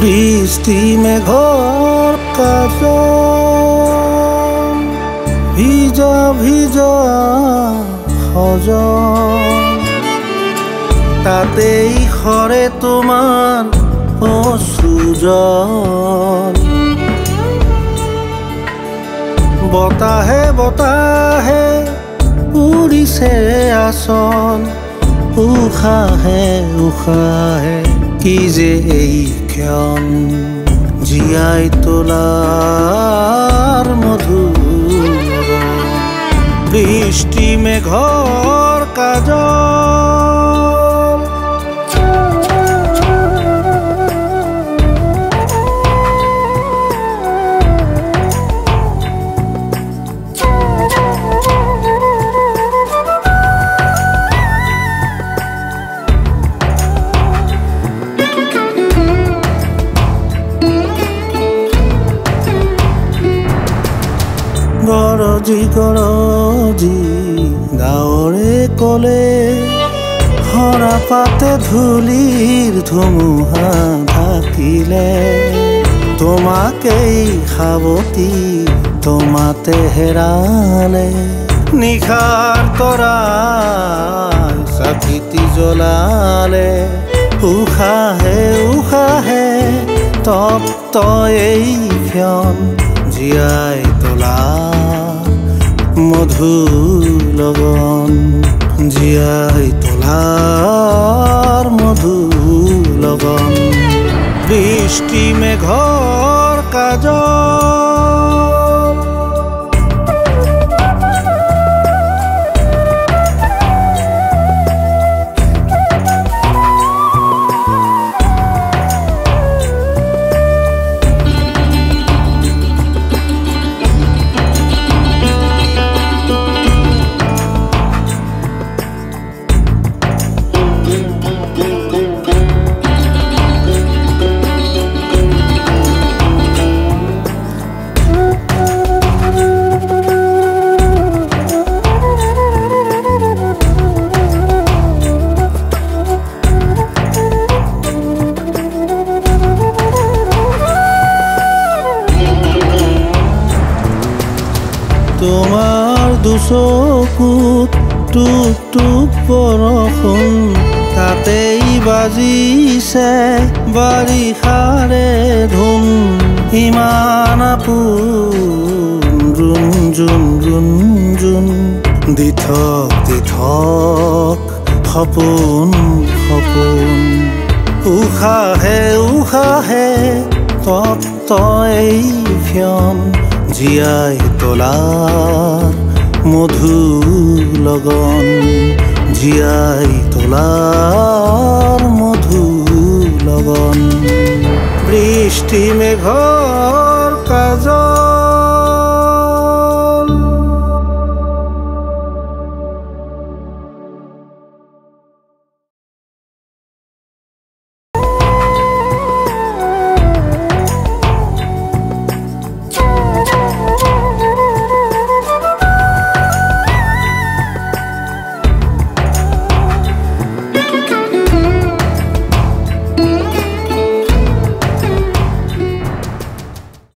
বৃষ্টি মেঘৰ কাজন ভিজা ভিজা সজন তাতেই সৰে তোমাৰ অশ্ৰুজন বতাহে বতাহে উৰিছে আচল উশাহে উশাহে কি যে এই ক্ষণ জীয়াই তোলাৰ মধুৰ বৃষ্টি মেঘৰ কাজল গৰজি ডাৱৰে কলে হৰা পাতে ধূলিৰ ধুমুহা ঢাকিলে তোমাকেই সাৱটি তোমাতে হেৰালে নিশাৰ তৰাই চাকিতি জ্বলালে উশাহে উশাহে তপ্ত এই ক্ষণ জীয়াই তোলা মধুৰ লগন জীয়াই তোলাৰ মধুৰ লগন বৃষ্টি মেঘৰ কাজল তোমাৰ দুচকুত টুপ টুপ বৰষুণ তাতেই বাজিছে বাৰিষাৰে ধুন ইমান আপোন ৰুণ জুন দিঠক দিঠক সপোন সপোন উশাহে উশাহে তপ্ত এই ক্ষণ জীয়াই তোলাৰ মধুৰ লগন জীয়াই তোলাৰ মধুৰ লগন বৃষ্টি মেঘৰ